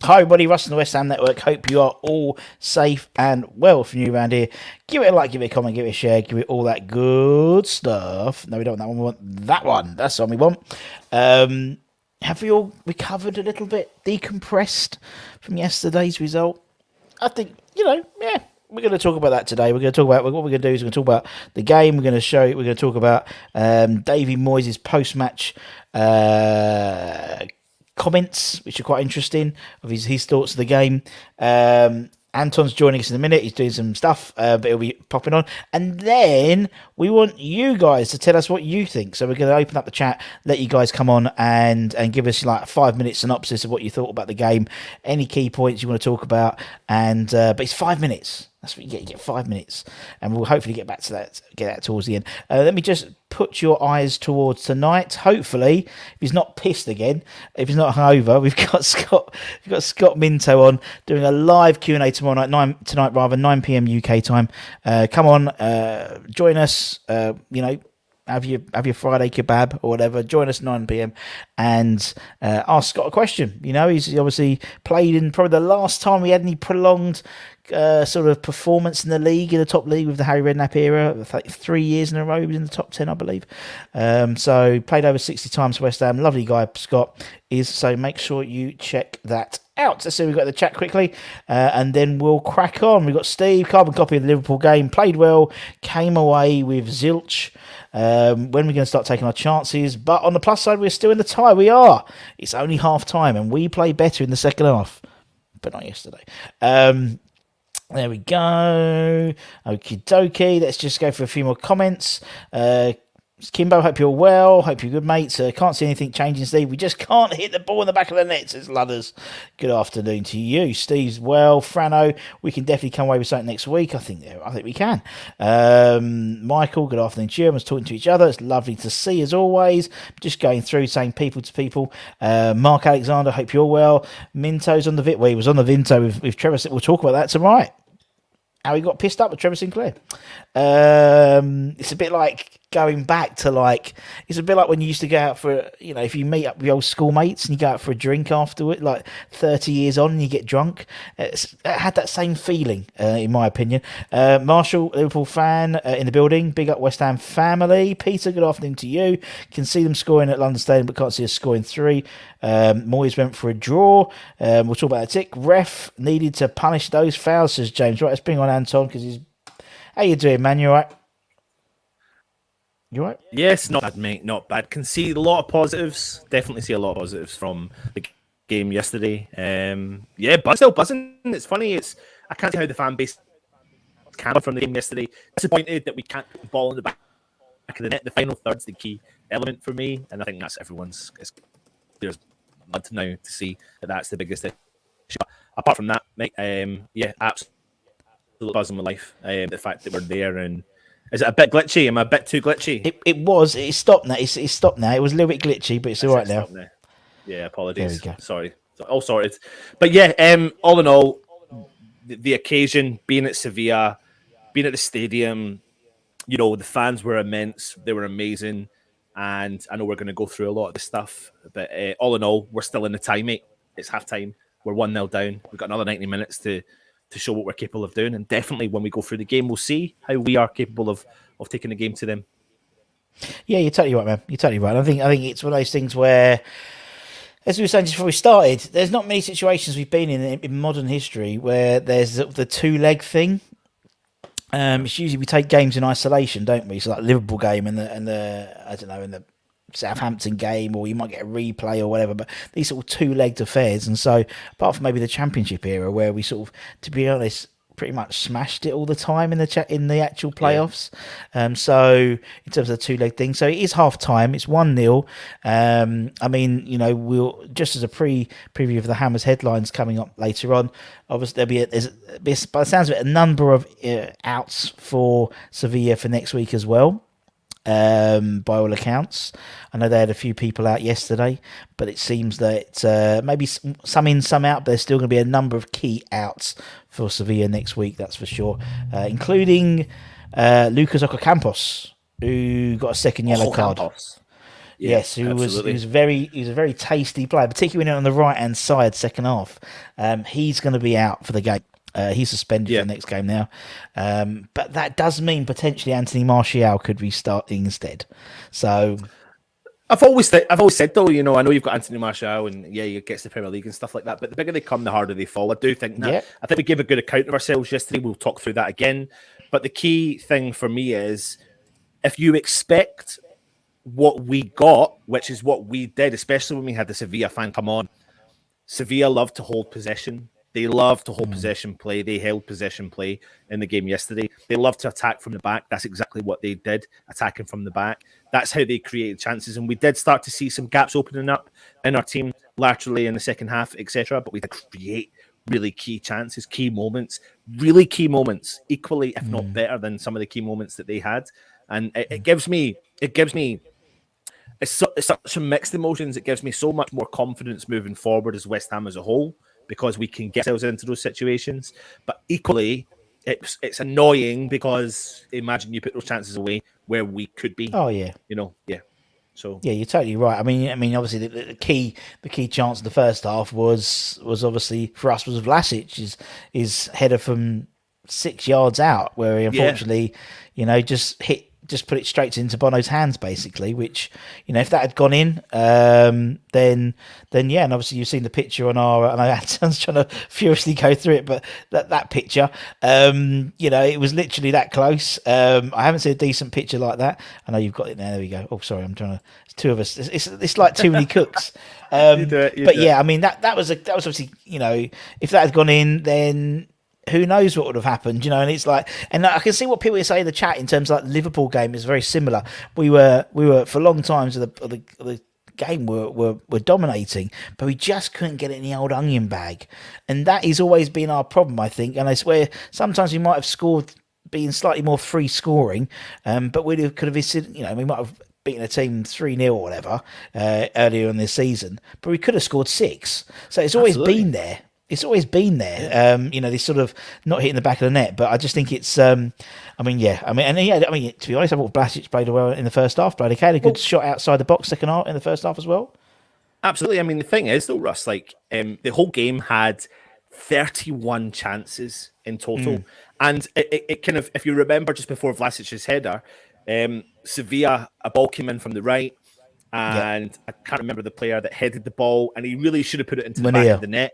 Hi everybody, Russ and the West Ham Network. Hope you are all safe and well. If you're new around here, give it a like, give it a comment, give it a share, give it all that good stuff. No, we don't want that one, we want that one. That's the one we want. Have we all recovered a little bit, decompressed from yesterday's result? I think, yeah, we're going to talk about that today. We're going to talk about what we're going to do is we're going to talk about the game. We're going to talk about Davy Moyes' post-match comments, which are quite interesting, of his thoughts of the game. Anton's joining us in a minute. He's doing some stuff, but he'll be popping on. And then we want you guys to tell us what you think. So we're going to open up the chat, let you guys come on and give us like a 5-minute synopsis of what you thought about the game, any key points you want to talk about. And but it's 5 minutes. That's what you get. You get 5 minutes, and we'll hopefully get back to that. Get that towards the end. Let me just put your eyes towards tonight. Hopefully, if he's not pissed again, if he's not hungover, we've got Scott Minto on doing a live Q&A tomorrow night, 9 p.m. UK time. Come on, join us. Have your Friday kebab or whatever. Join us 9 p.m. and ask Scott a question. He's obviously played in probably the last time we had any prolonged sort of performance in the league, in the top league with the Harry Redknapp era. Like 3 years in a row, he was in the top 10, I believe. So played over 60 times for West Ham. Lovely guy, Scott is. So make sure you check that out. Let's see, we've got the chat quickly, and then we'll crack on. We've got Steve, carbon copy of the Liverpool game, played well, came away with zilch. When we're going to start taking our chances, but on the plus side, we're still in the tie. We are. It's only half time, and we play better in the second half, but not yesterday. There we go. Okie dokie. Let's just go for a few more comments. Kimbo, hope you're well. Hope you're good, mates. Can't see anything changing, Steve. We just can't hit the ball in the back of the net, says Ludders. Good afternoon to you. Steve's well. Frano, we can definitely come away with something next week. I think we can. Michael, good afternoon to you. Everyone's talking to each other. It's lovely to see, as always. Just going through, saying people to people. Mark Alexander, hope you're well. Minto's on the Well, he was on the Vinto with Trevor. We'll talk about that tonight. How he got pissed up with Trevor Sinclair. It's a bit like going back to it's a bit like when you used to go out for, if you meet up with your old schoolmates and you go out for a drink afterward, 30 years on and you get drunk. It had that same feeling, in my opinion. Marshall, Liverpool fan in the building. Big up West Ham family. Peter, good afternoon to you. Can see them scoring at London Stadium, but can't see us scoring 3. Moyes went for a draw. We'll talk about a tick. Ref needed to punish those fouls, says James. Right, let's bring on Anton because he's... How you doing, man? You all right? You all right? Yes, not bad, mate. Not bad. Can see a lot of positives. Definitely see a lot of positives from the game yesterday. Still buzzing. It's funny. I can't see how the fan base can from the game yesterday. Disappointed that we can't put the ball in the back of the net. The final third's the key element for me, and I think that's everyone's. There's blood now to see that's the biggest issue. Apart from that, mate, absolutely buzzing with life. The fact that we're there, and is it a bit glitchy? Am I a bit too glitchy? It was. It stopped now. It's stopped now. It was a little bit glitchy, but it's all right now. Yeah, apologies. There we go. Sorry. All sorted. But yeah, all in all, the occasion, being at Sevilla, being at the stadium, the fans were immense. They were amazing. And I know we're going to go through a lot of this stuff, but all in all, we're still in the tie, mate. It's half time. We're 1-0 down. We've got another 90 minutes to show what we're capable of doing. And definitely when we go through the game, we'll see how we are capable of taking the game to them. Yeah, you're totally right, man. You're totally right. I think it's one of those things where, as we were saying just before we started, there's not many situations we've been in modern history where there's the two-leg thing. It's usually we take games in isolation, don't we? So like Liverpool game and the I don't know, in the Southampton game, or you might get a replay or whatever. But these sort of two-legged affairs, and so apart from maybe the Championship era, where we sort of, to be honest, pretty much smashed it all the time in the actual playoffs. Yeah. So in terms of the two-leg thing, so it is half time. It's 1-0. I mean, you know, we'll just as a preview of the Hammers headlines coming up later on. Obviously, there'll be by the sounds of it, a number of outs for Sevilla for next week as well. By all accounts, I know they had a few people out yesterday, but it seems that maybe some in, some out, but there's still going to be a number of key outs for Sevilla next week, that's for sure, including Lucas Ocampos, who got a second yellow card. Yeah, yes, he was a very tasty player, particularly on the right hand side, second half. He's going to be out for the game. He's suspended for the next game now, but that does mean potentially Anthony Martial could be starting instead. So I've always said though, you know, I know you've got Anthony Martial and he gets the Premier League and stuff like that, but the bigger they come, the harder they fall. I do think that. I think we gave a good account of ourselves yesterday. We'll talk through that again. But the key thing for me is if you expect what we got, which is what we did, especially when we had the Sevilla fan come on. Sevilla love to hold possession. They love to hold possession play. They held possession play in the game yesterday. They love to attack from the back. That's exactly what they did, attacking from the back. That's how they created chances. And we did start to see some gaps opening up in our team laterally in the second half, etc. But we did create really key chances, key moments, really key moments, equally, if not better than some of the key moments that they had. And it gives me it's such a mixed emotions. It gives me so much more confidence moving forward as West Ham as a whole, because we can get ourselves into those situations. But equally, it's annoying because imagine you put those chances away where we could be. Oh yeah, you know, yeah. So yeah, you're totally right. I mean, obviously the key chance in the first half was obviously for us was Vlasic, his header from 6 yards out, where he unfortunately, just put it straight into Bono's hands, basically, which, you know, if that had gone in, then yeah, and obviously you've seen the picture on our, and I was trying to furiously go through it, but that picture, it was literally that close. I haven't seen a decent picture like that. I know you've got it there. There we go. Oh, sorry, I'm trying to, it's two of us. It's like too many cooks. Yeah, I mean, that was obviously, you know, if that had gone in, then who knows what would have happened, you know? And it's like, and I can see what people say in the chat in terms of like Liverpool game is very similar. We were for long times of the game we're dominating, but we just couldn't get it in the old onion bag, and that has always been our problem, I think. And I swear sometimes we might have scored being slightly more free scoring, but could have, you know, we might have beaten a team 3-0 or whatever earlier in the season, but we could have scored 6. So it's always been there. It's always been there, this sort of not hitting the back of the net. But I just think it's, to be honest, I thought Vlasic played well in the first half. But he had a good shot outside the box second half in the first half as well. Absolutely. I mean, the thing is, though, Russ, like the whole game had 31 chances in total, and it kind of, if you remember, just before Vlasic's header, Sevilla, a ball came in from the right, and I can't remember the player that headed the ball, and he really should have put it into the back of the net.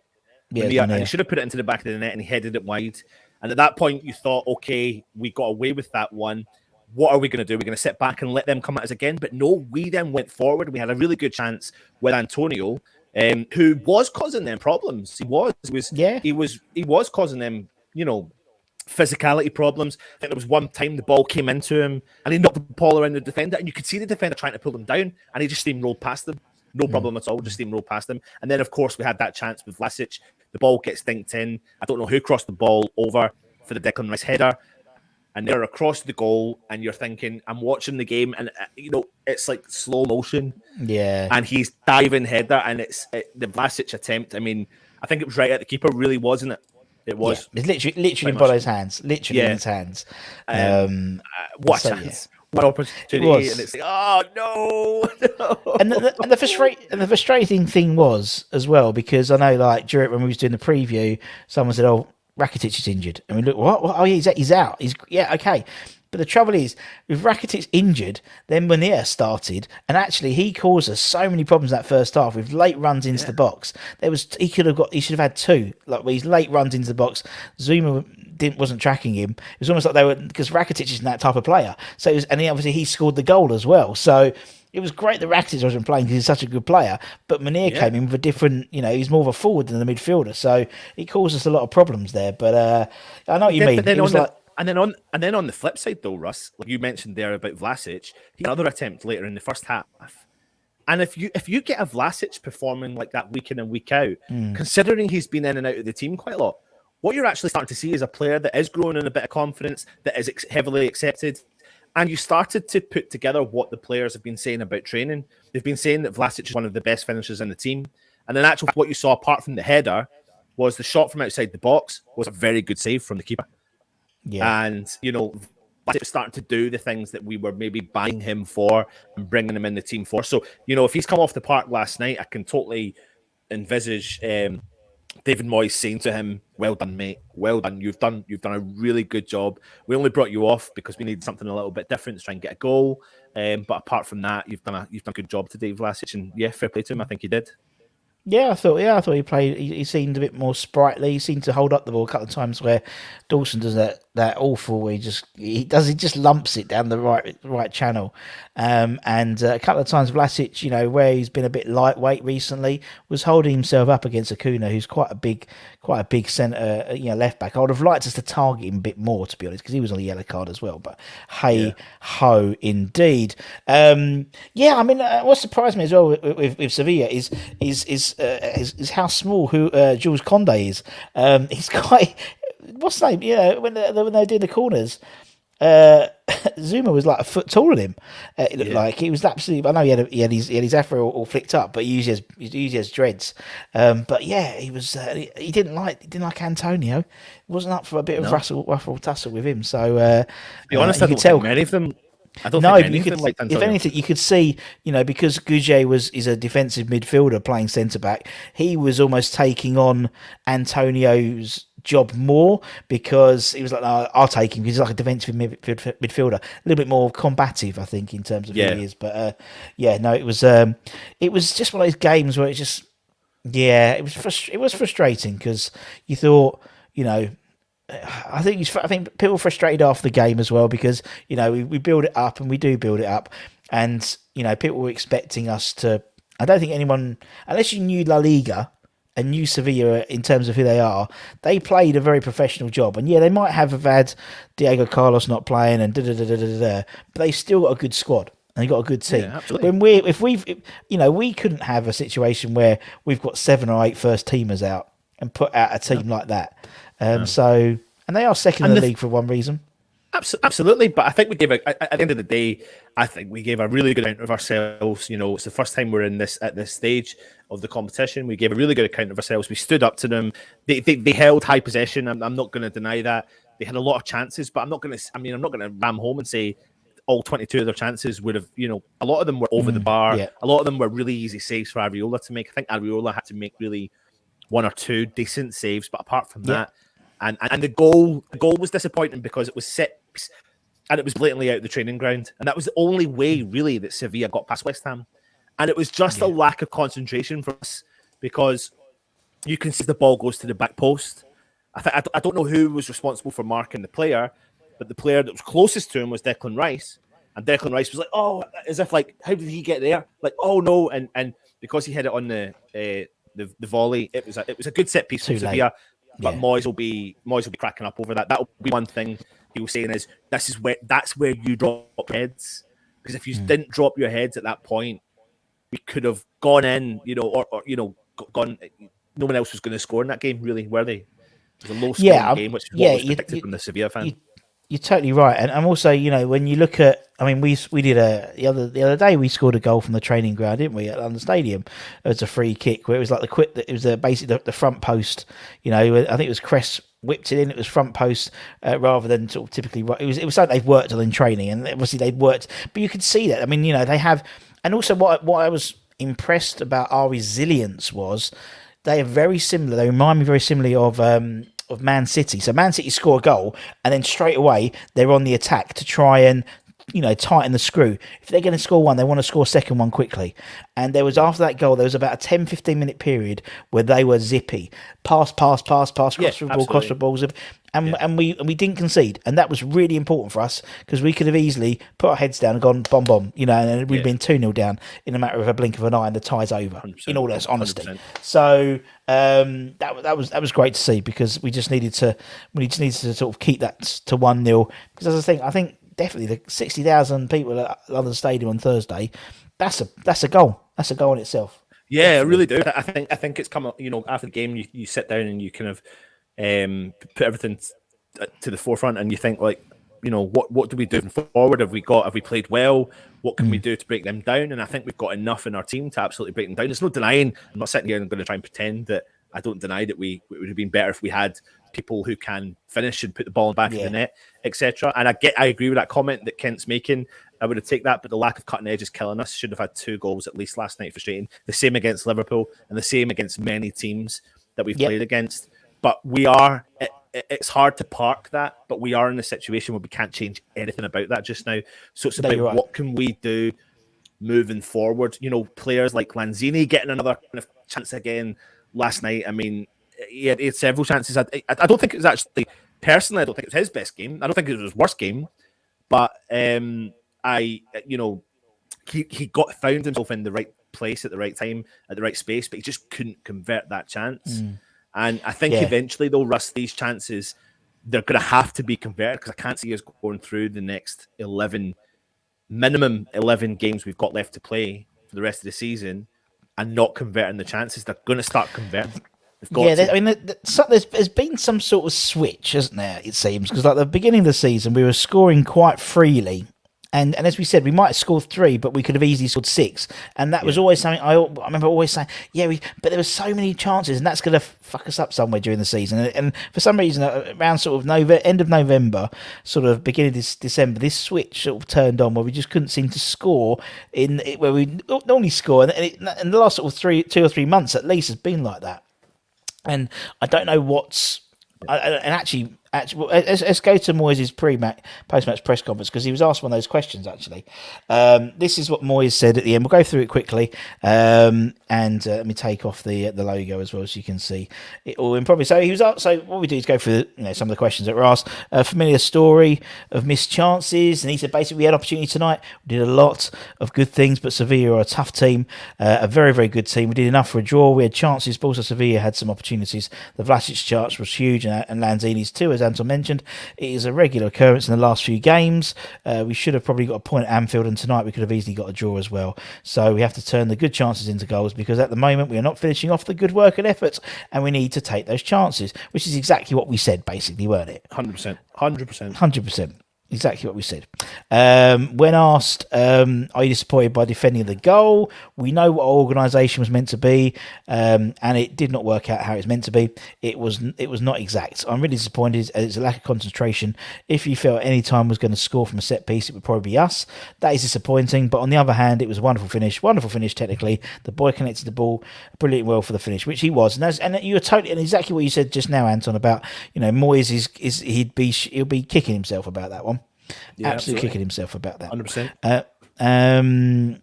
And he should have put it into the back of the net, and he headed it wide. And at that point, you thought, okay, we got away with that one. What are we going to do? We're going to sit back and let them come at us again. But no, we then went forward. We had a really good chance with Antonio, who was causing them problems. He was causing them, you know, physicality problems. I think there was one time the ball came into him, and he knocked the ball around the defender, and you could see the defender trying to pull him down, and he just steamrolled past them. No problem at all, just steamroll past them. And then, of course, we had that chance with Vlasic. The ball gets dinked in. I don't know who crossed the ball over for the Declan Rice header. And they're across the goal, and you're thinking, I'm watching the game, and, it's like slow motion. Yeah. And he's diving header, and it's the Vlasic attempt. I mean, I think it was right at the keeper, really, wasn't it? It was. Yeah. It's literally in Bono's hands. Literally in his hands. What a chance. one opportunity, and it's like, oh no. And the frustrating thing was as well, because I know, like, during when we was doing the preview, someone said, "Oh, Rakitic is injured," and we look, "What? Oh, yeah, he's out. He's okay." But the trouble is, with Rakitic injured, then Moyes started, and actually he caused us so many problems that first half with late runs into the box. He should have had two, like these late runs into the box. Zuma wasn't tracking him. It was almost like they were, because Rakitic isn't that type of player. So obviously he scored the goal as well. So it was great that Rakitic wasn't playing because he's such a good player. But Moyes came in with a different, he's more of a forward than a midfielder. So it caused us a lot of problems there. But I know what you mean. But then it was and then on the flip side, though, Russ, like you mentioned there about Vlasic, he had another attempt later in the first half. And if you get a Vlasic performing like that week in and week out, considering he's been in and out of the team quite a lot, what you're actually starting to see is a player that is growing in a bit of confidence, that is heavily accepted. And you started to put together what the players have been saying about training. They've been saying that Vlasic is one of the best finishers in the team. And then actually what you saw, apart from the header, was the shot from outside the box was a very good save from the keeper. Yeah. And, Vlasic starting to do the things that we were maybe buying him for and bringing him in the team for. So, if he's come off the park last night, I can totally envisage David Moyes saying to him, "Well done, mate. Well done. You've done a really good job. We only brought you off because we needed something a little bit different to try and get a goal. But apart from that, you've done a good job today, Vlasic. And yeah, fair play to him. I think he did." Yeah, I thought he played. He seemed a bit more sprightly. He seemed to hold up the ball a couple of times where Dawson does that awful where he just lumps it down the right channel. And a couple of times Vlasic, where he's been a bit lightweight recently, was holding himself up against Acuna, who's quite a big centre, left back. I would have liked us to target him a bit more, to be honest, because he was on a yellow card as well. But ho, indeed. What surprised me as well with Sevilla is how small Jules Condé is. He's quite. What's the name? When they're doing the corners, Zuma was like a foot taller than him. It looked like he was absolutely. I know he had his afro all flicked up, but he usually has dreads. But yeah, he was. He didn't like Antonio. He wasn't up for a bit of ruffle tussle with him. So to be honest, I don't think many of them. I don't no, think but if anything, you could see, because Budgie is a defensive midfielder playing centre back. He was almost taking on Antonio's job more because he was like, "No, I'll take him," because he's like a defensive midfielder, a little bit more combative, I think, in terms of who he is. But it was just one of those games where it was frustrating because you thought, I think people were frustrated after the game as well because we build it up and we do build it up, and people were expecting us to. I don't think anyone, unless you knew La Liga and knew Sevilla in terms of who they are, they played a very professional job. And they might have had Diego Carlos not playing and but they still got a good squad and they got a good team. Yeah, we couldn't have a situation where we've got 7 or 8 first teamers out and put out a team like that. So, and they are second in the league for one reason. Absolutely, but I think we gave at the end of the day, I think we gave a really good account of ourselves. It's the first time we're at this stage of the competition. We gave a really good account of ourselves. We stood up to them. They held high possession. I'm not going to deny that. They had a lot of chances, but I'm not going to ram home and say all 22 of their chances would have. A lot of them were over the bar. Yeah. A lot of them were really easy saves for Areola to make. I think Areola had to make really 1 or 2 decent saves, but apart from that. And the goal was disappointing because it was set and it was blatantly out of the training ground. And that was the only way, really, that Sevilla got past West Ham. And it was just a lack of concentration for us because you can see the ball goes to the back post. I don't know who was responsible for marking the player, but the player that was closest to him was Declan Rice. And Declan Rice was like, oh, as if like, how did he get there? Like, oh, no. And because he had it on the volley, it was a good set piece from Sevilla. But Moyes will be cracking up over that. That'll be one thing he was saying is that's where you drop heads, because if you didn't drop your heads at that point, we could have gone in, or gone. No one else was going to score in that game, really, were they? It was a low scoring game, which is what was expected from the Sevilla fan. You're totally right, and I'm also, when you look at, I mean, we did the other day we scored a goal from the training ground, didn't we, at London Stadium? It was a free kick where it was like it was basically the front post. I think it was Cress whipped it in. It was front post rather than sort of typically. It was something they've worked on in training, and obviously they'd worked, but you could see that. I mean, they have, and also what I was impressed about our resilience was they are very similar. They remind me very similarly of Man City. So Man City score a goal, and then straight away they're on the attack to try and tighten the screw. If they're going to score one, they want to score a second one quickly. And there was, after that goal, there was about a 10-15 minute period where they were zippy, pass, cross the ball, zip. And we didn't concede, and that was really important for us because we could have easily put our heads down and gone bomb, and we'd been 2-0 down in a matter of a blink of an eye, and the tie's over. In all honesty, 100%. So that was great to see because we just needed to sort of keep that to 1-0 because as I think definitely the 60,000 people at London Stadium on Thursday, that's a goal. That's a goal in itself. Yeah, I really do. I think it's come up. After the game, you sit down and you kind of put everything to the forefront, and you think like, what do we do forward? Have we played well? What can we do to break them down? And I think we've got enough in our team to absolutely break them down. There's no denying. I'm not sitting here and going to try and pretend that I don't deny that it would have been better if we had people who can finish and put the ball in the back of the net, etc. And I agree with that comment that Kent's making. I would have taken that, but the lack of cutting edge is killing us. Should have had 2 goals at least last night, frustrating. The same against Liverpool and the same against many teams that we've played against. But it's hard to park that, but we are in a situation where we can't change anything about that just now. So it's about what can we do moving forward. Players like Lanzini getting another kind of chance again last night. I mean, he had several chances. I don't think it was actually, personally, I don't think it was his best game. I don't think it was his worst game. But he found himself in the right place at the right time, at the right space, but he just couldn't convert that chance. And I think eventually they'll rust these chances. They're going to have to be converted because I can't see us going through the next minimum 11 games we've got left to play for the rest of the season and not converting the chances. They're going to start converting. There's been some sort of switch, hasn't there, it seems? Because like the beginning of the season, we were scoring quite freely. And as we said, we might have scored 3, but we could have easily scored 6. And that was always something I remember always saying, but there were so many chances, and that's going to fuck us up somewhere during the season. And for some reason, around sort of end of November, sort of beginning of December, this switch sort of turned on where we just couldn't seem to score where we normally score. And the last sort of 2 or 3 months at least has been like that. And I don't know what's... Actually, let's go to Moyes' post-match press conference because he was asked one of those questions. Actually, this is what Moyes said at the end. We'll go through it quickly, and let me take off the logo as well so you can see it all in properly. So he was asked. So what we do is go through some of the questions that were asked. A familiar story of missed chances, and he said basically we had opportunity tonight. We did a lot of good things, but Sevilla are a tough team, a very very good team. We did enough for a draw. We had chances, but also Sevilla had some opportunities. The Vlasic chance was huge, and Lanzini's too, as Anton mentioned. It is a regular occurrence in the last few games. We should have probably got a point at Anfield, and tonight we could have easily got a draw as well. So we have to turn the good chances into goals because at the moment we are not finishing off the good work and efforts, and we need to take those chances, which is exactly what we said, basically, weren't it? 100%. 100%. Exactly what we said. When asked, are you disappointed by defending the goal? We know what our organisation was meant to be, and it did not work out how it's meant to be. It was not exact. I'm really disappointed. It's a lack of concentration. If you felt any time was going to score from a set piece, it would probably be us. That is disappointing. But on the other hand, it was a wonderful finish technically. The boy connected the ball brilliantly well for the finish, which he was. And you were totally, and exactly what you said just now, Anton, about Moyes he'll be kicking himself about that one. Yeah, absolutely kicking himself about that. 100%.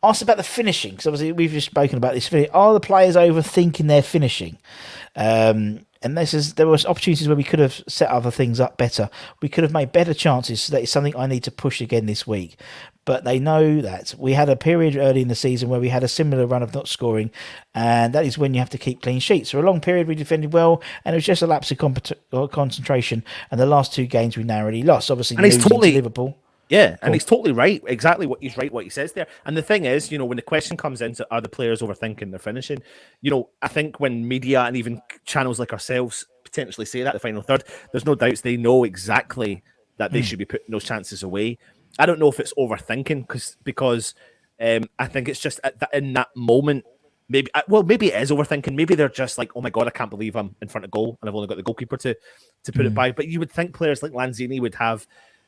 Asked about the finishing, because obviously we've just spoken about this. Are the players overthinking their finishing? And there was opportunities where we could have set other things up better. We could have made better chances. So that is something I need to push again this week. But they know that we had a period early in the season where we had a similar run of not scoring, and that is when you have to keep clean sheets. For a long period, we defended well, and it was just a lapse of concentration. And the last 2 games we narrowly lost. Obviously, losing to Liverpool. Yeah, and he's totally right. Exactly what he says there. And the thing is, when the question comes into are the players overthinking their finishing, I think when media and even channels like ourselves potentially say that the final third, there's no doubts they know exactly that they should be putting those chances away. I don't know if it's overthinking because I think it's just in that moment. Maybe it is overthinking. Maybe they're just like, oh my God, I can't believe I'm in front of goal and I've only got the goalkeeper to put it by. But you would think players like Lanzini would have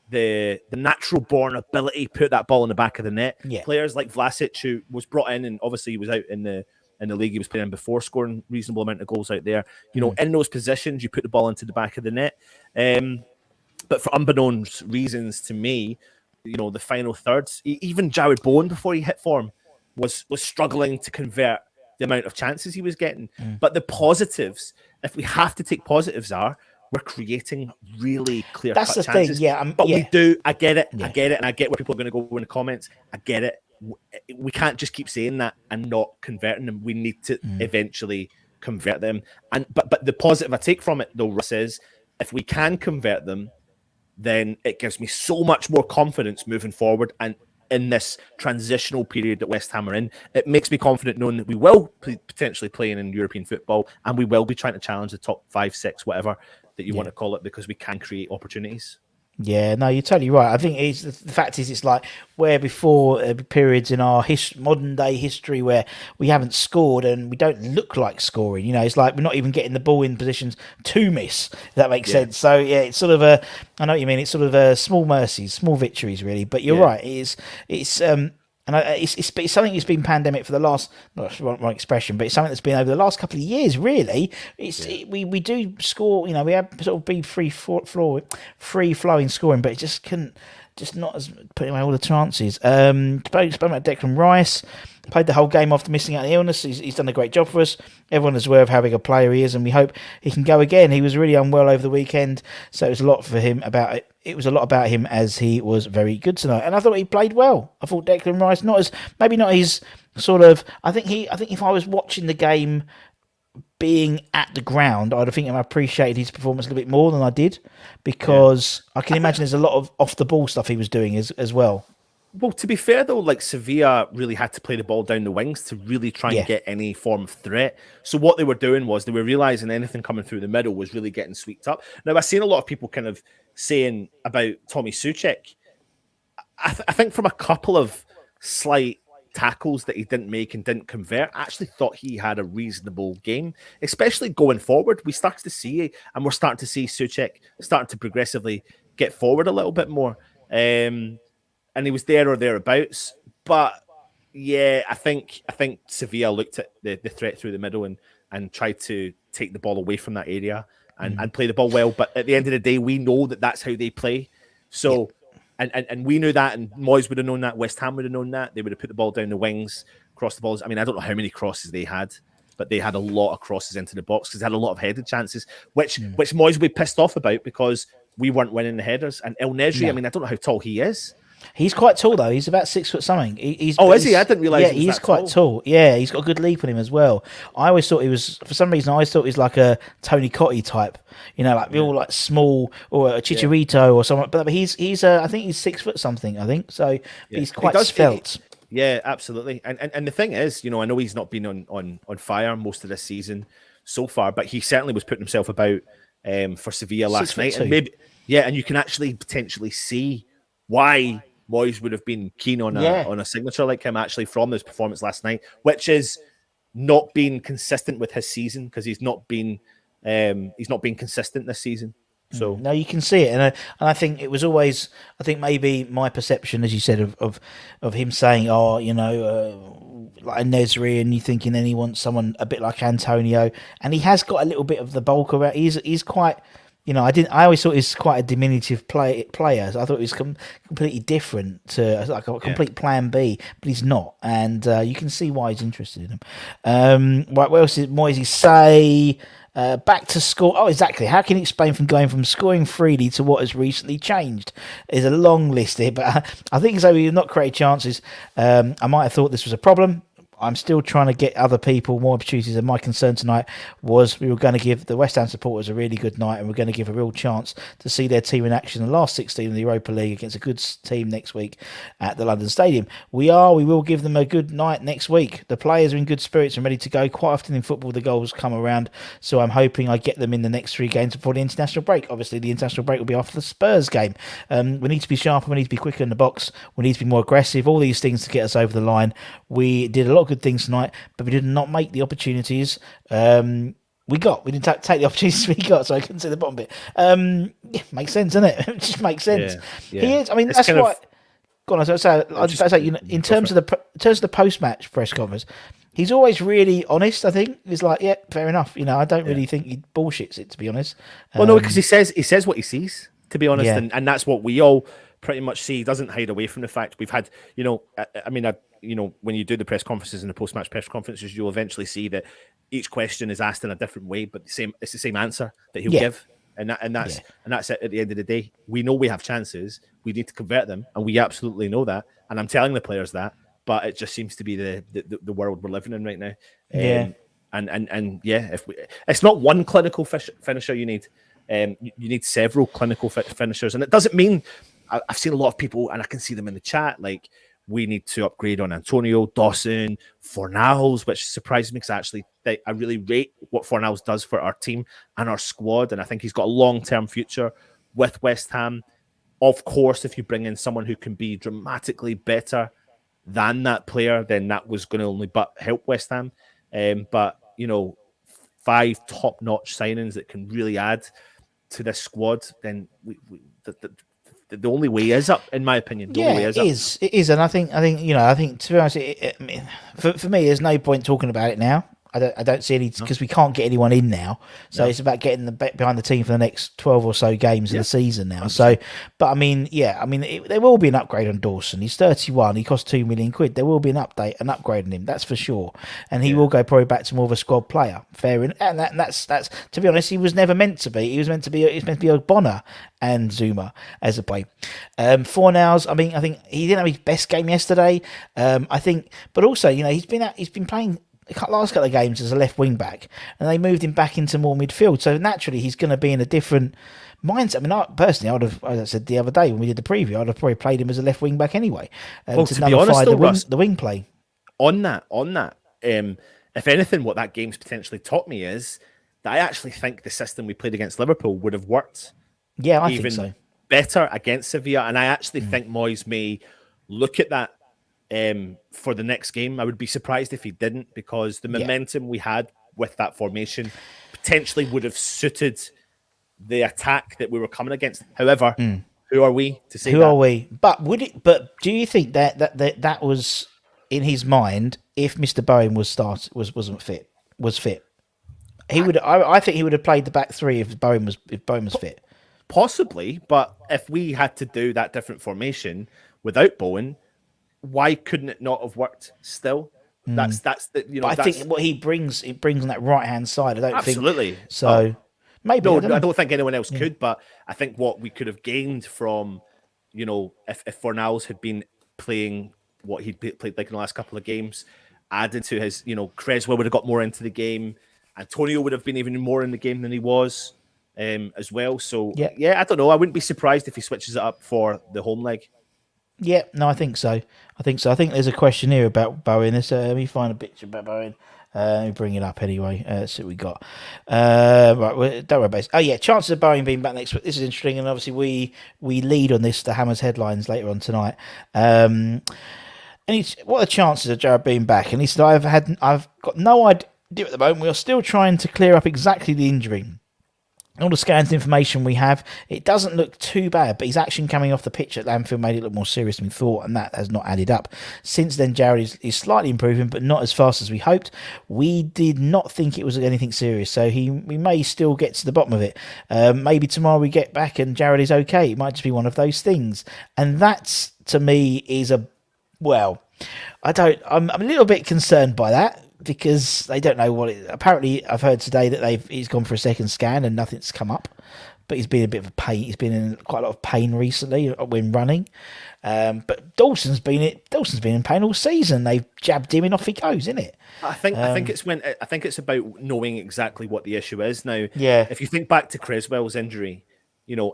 the natural born ability to put that ball in the back of the net. Yeah. Players like Vlasic, who was brought in and obviously he was out in the league he was playing before, scoring reasonable amount of goals out there. You know, in those positions, you put the ball into the back of the net. But for unbeknownst reasons to me, you know, the final thirds, even Jared Bowen before he hit form was struggling to convert the amount of chances he was getting. But the positives, if we have to take positives, we're creating really clear That's the chances. thing, yeah. We do. I get it. Yeah. I get it. And I get where people are going to go in the comments. I get it. We can't just keep saying that and not converting them. We need to eventually convert them. But the positive I take from it, though, Russ, is if we can convert them, then it gives me so much more confidence moving forward. And in this transitional period that West Ham are in, it makes me confident knowing that we will potentially play in European football and we will be trying to challenge the top 5, 6, whatever that you want to call it, because we can create opportunities. Yeah, no, you're totally right. I think the fact is, it's like where before periods in our modern day history where we haven't scored and we don't look like scoring. You know, it's like we're not even getting the ball in positions to miss. If that makes sense. So yeah, it's sort of I know what you mean. It's sort of small mercies, small victories, really. But you're right. It's something that's been pandemic for the last, not my expression, but it's something that's been over the last couple of years, really. We do score, you know, we have sort of be free flowing scoring, but it just not as putting away all the chances. Spoke about Declan Rice, played the whole game after missing out on illness. He's done a great job for us. Everyone is aware of how big a player he is, and we hope he can go again. He was really unwell over the weekend, so it was a lot for him about it. It was a lot about him as he was very good tonight, and I thought he played well. I thought Declan Rice maybe not his sort of. I think if I was watching the game, being at the ground, I'd have appreciated his performance a little bit more than I did, because I can imagine there's a lot of off the ball stuff he was doing as well. Well, to be fair though, like Sevilla really had to play the ball down the wings to really try and get any form of threat. So what they were doing was they were realizing anything coming through the middle was really getting swept up. Now I've seen a lot of people kind of saying about Tommy Souček. I think from a couple of slight tackles that he didn't make and didn't convert, I actually thought he had a reasonable game, especially going forward. We're starting to see Souček starting to progressively get forward a little bit more. And he was there or thereabouts. But yeah, I think Sevilla looked at the threat through the middle and tried to take the ball away from that area and play the ball well. But at the end of the day, we know that that's how they play. So, and we knew that, and Moyes would have known that, West Ham would have known that. They would have put the ball down the wings, cross the balls. I mean, I don't know how many crosses they had, but they had a lot of crosses into the box because they had a lot of headed chances, which Moyes would be pissed off about because we weren't winning the headers. And El Nesri, I mean, I don't know how tall he is. He's quite tall though. He's about 6 foot something. Is he? I didn't realize. Yeah, he's quite tall. Yeah, he's got a good leap on him as well. I always thought he was, for some reason, he was like a Tony Cottee type. You know, like all like small, or a Chicharito or something. But he's I think he's 6 foot something. I think so. He's quite svelte. Yeah, absolutely. And the thing is, you know, I know he's not been on fire most of this season so far, but he certainly was putting himself about for Sevilla last night. And maybe, and you can actually potentially see why Moyes would have been keen on a signature like him actually from this performance last night, which is not being consistent with his season because he's not been consistent this season. So no, you can see it, and I think it was always, I think maybe my perception, as you said, of him saying, like a Nesri, and you thinking then he wants someone a bit like Antonio, and he has got a little bit of the bulk about. He's quite. You know, I always thought he was quite a diminutive player. So I thought he was completely different to like a complete plan B, but he's not. And you can see why he's interested in him. Right, what else did Moyes say? Back to score. Oh, exactly. How can you explain from going from scoring freely to what has recently changed? There's a long list here, but I think so. We've not created chances. I might have thought this was a problem. I'm still trying to get other people more opportunities, and my concern tonight was we were going to give the West Ham supporters a really good night, and we're going to give a real chance to see their team in action in the last 16 in the Europa League against a good team next week at the London Stadium. We will give them a good night next week. The players are in good spirits and ready to go. Quite often in football, the goals come around, so I'm hoping I get them in the next 3 games before the international break. Obviously, the international break will be after the Spurs game. We need to be sharper, we need to be quicker in the box, we need to be more aggressive, all these things to get us over the line. We did a lot of good things tonight, but we did not make the opportunities we didn't take the opportunities we got, so I couldn't see the bottom bit. Makes sense, doesn't it? It just makes sense. Yeah. He is, I mean, It's that's kind why. of- Go on, I was just about to say, in terms of the post-match press conference, he's always really honest. I think he's like, yeah, fair enough. I don't really think he bullshits it, to be honest. Well, no, because he says what he sees, to be honest, Yeah. and that's what we all pretty much see. He doesn't hide away from the fact we've had, when you do the press conferences and the post-match press conferences, you'll eventually see that each question is asked in a different way, but it's the same answer that he'll give, and that's it. At the end of the day, we know we have chances. We need to convert them, and we absolutely know that. And I'm telling the players that, but it just seems to be the world we're living in right now. It's not one clinical finisher you need. You need several clinical finishers, and it doesn't mean. I've seen a lot of people, and I can see them in the chat, like, we need to upgrade on Antonio, Dawson, Fornals, which surprised me because actually I really rate what Fornals does for our team and our squad, and I think he's got a long-term future with West Ham. Of course, if you bring in someone who can be dramatically better than that player, then that was going to only but help West Ham. But 5 top-notch signings that can really add to this squad, then the only way is up, in my opinion. It is, and I think to be honest, for me, there's no point talking about it now. I don't see any, because we can't get anyone in now. So it's about getting the behind the team for the next 12 or so games of the season now. So, but I mean, there will be an upgrade on Dawson. He's 31. He costs £2 million. There will be an upgrade on him. That's for sure. And he will go probably back to more of a squad player. Fair enough. And that's to be honest, he was never meant to be. He was meant to be Bonner and Zuma as a play. Fornals, I think he didn't have his best game yesterday. But also, he's been playing the last couple of games as a left wing back, and they moved him back into more midfield. So naturally, he's going to be in a different mindset. I mean, I would have, as I said the other day when we did the preview, I'd have probably played him as a left wing back anyway, to be honest, the wing play. On that, if anything, what that game's potentially taught me is that I actually think the system we played against Liverpool would have worked. Yeah, I think so. Better against Sevilla, and I actually think Moyes may look at that for the next game. I would be surprised if he didn't, because the momentum we had with that formation potentially would have suited the attack that we were coming against. However, who are we to say? Who are we? But do you think that was in his mind if Mr. Bowen wasn't fit? Was fit? He would. I think he would have played the back three if Bowen was fit. Possibly, but if we had to do that different formation without Bowen, why couldn't it not have worked still? That's the I think what he brings on that right hand side. I don't absolutely. think so. Maybe no, I don't think anyone else could. But I think what we could have gained from, if Fornals had been playing what he'd played like in the last couple of games, added to his, Creswell would have got more into the game. Antonio would have been even more in the game than he was, as well. So I don't know. I wouldn't be surprised if he switches it up for the home leg. Yeah, no, I think so. I think there's a question here about Bowen. Let me find a picture about Bowen. Let me bring it up anyway. See what we got. Right, don't worry about it. Oh yeah, chances of Bowen being back next week. This is interesting, and obviously we lead on this, the Hammers headlines later on tonight. And what are the chances of Jared being back? And he said, I've got no idea at the moment. We are still trying to clear up exactly the injury. All the scans and information we have, it doesn't look too bad, but his action coming off the pitch at Anfield made it look more serious than we thought, and that has not added up. Since then, Jared is slightly improving, but not as fast as we hoped. We did not think it was anything serious, so we may still get to the bottom of it. Maybe tomorrow we get back and Jared is okay. It might just be one of those things. And that's, to me, is I'm a little bit concerned by that, because they don't know what it. Apparently, I've heard today that he's gone for a second scan and nothing's come up. but he's been a bit of a pain. He's been in quite a lot of pain recently when running. But Dawson's been in pain all season. They've jabbed him and off he goes, isn't it? I think it's about knowing exactly what the issue is now. Yeah. If you think back to Creswell's injury,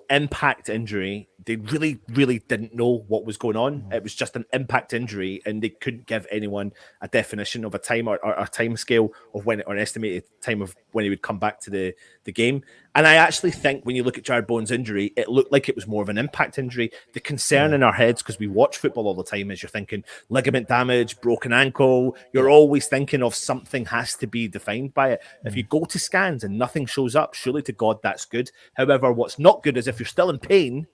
impact injury, they really, really didn't know what was going on. It was just an impact injury, and they couldn't give anyone a definition of a time or a time scale of when, or an estimated time of when he would come back to the game. And I actually think when you look at Jared Bowen's injury, it looked like it was more of an impact injury. The concern in our heads, because we watch football all the time, is you're thinking ligament damage, broken ankle. You're always thinking of something has to be defined by it. If you go to scans and nothing shows up, surely to God, that's good. However, what's not good is if you're still in pain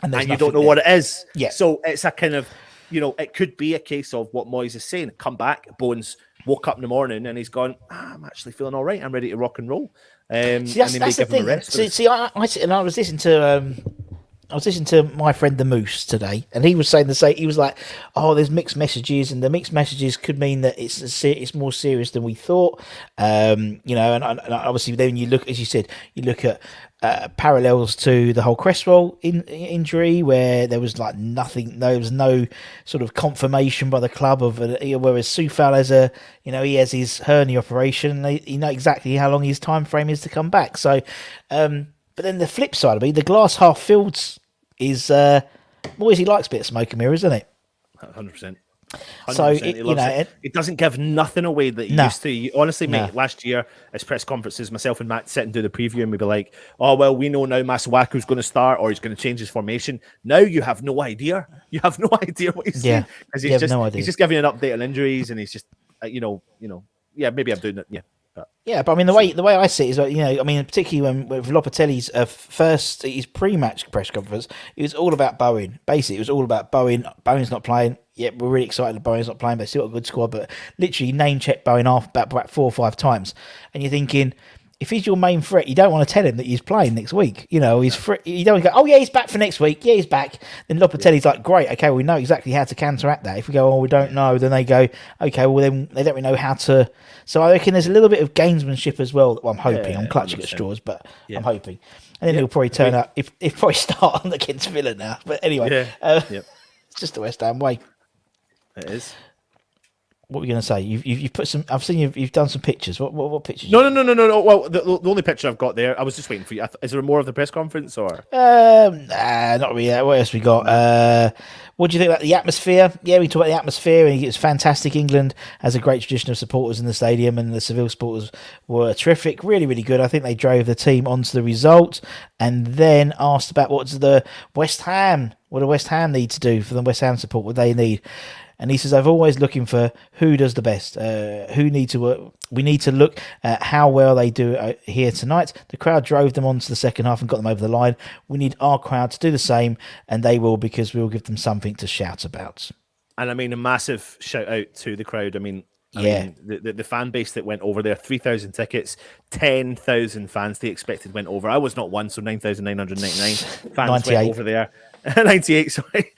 and you don't know what it is. Yeah. So it's a kind of, it could be a case of what Moyes is saying. Come back, Bowen's woke up in the morning and he's gone, I'm actually feeling all right. I'm ready to rock and roll. See, that's the thing. I was listening to my friend the Moose today, and he was saying the same. He was like, "Oh, there's mixed messages, and the mixed messages could mean that it's more serious than we thought." And obviously, then you look, as you said, you look at parallels to the whole Cresswell injury, where there was like nothing. There was no sort of confirmation by the club of whereas Soufal has he has his hernia operation. You know exactly how long his time frame is to come back. So, but then the flip side of it, the glass half filled is Moyes. He likes a bit of smoke and mirrors, isn't it? 100%. So it doesn't give nothing away that he used to. Honestly, mate, last year as press conferences, myself and Matt sit and do the preview, and we'd be like, "Oh well, we know now Masuaku's going to start, or he's going to change his formation." Now you have no idea. You have no idea what he's saying because he's just giving an update on injuries, and he's just maybe I'm doing it. Yeah, but I mean the way I see it is that, particularly with Lopetelli's his pre-match press conference, it was all about Bowen. Basically, it was all about Bowen. Bowen's not playing. Yeah, we're really excited that Bowen's not playing, but still got a good squad. But literally name check Bowen about 4 or 5 times, and you're thinking, if he's your main threat, you don't want to tell him that he's playing next week. He's free. You don't go, oh yeah, he's back for next week. Yeah, he's back. Then Lopetelli's like, great, okay, we know exactly how to counteract that. If we go, oh, we don't know, then they go, okay, well then they don't really know how to. So I reckon there's a little bit of gamesmanship as well. I'm hoping. I'm clutching 100%. At straws, but I'm hoping. And then he'll probably turn up. He'll probably start on against Villa now. But anyway, it's just the West Ham way. It is. What were you going to say? You've put some. I've seen you've done some pictures. What pictures? No. Well, the only picture I've got there, I was just waiting for you. Is there more of the press conference or? Not really. What else we got? What do you think about the atmosphere? Yeah, we talk about the atmosphere, and it's fantastic. England has a great tradition of supporters in the stadium, and the Seville supporters were terrific, really, really good. I think they drove the team onto the result, and then asked about what do West Ham need to do for the West Ham support? What they need? And he says, I've always looking for who does the best, we need to look at how well they do here tonight. The crowd drove them on to the second half and got them over the line. We need our crowd to do the same, and they will, because we will give them something to shout about. And a massive shout out to the crowd. I mean, the fan base that went over there, 3,000 tickets, 10,000 fans they expected went over. I was not one, so 9,999 fans went over there. 98, sorry.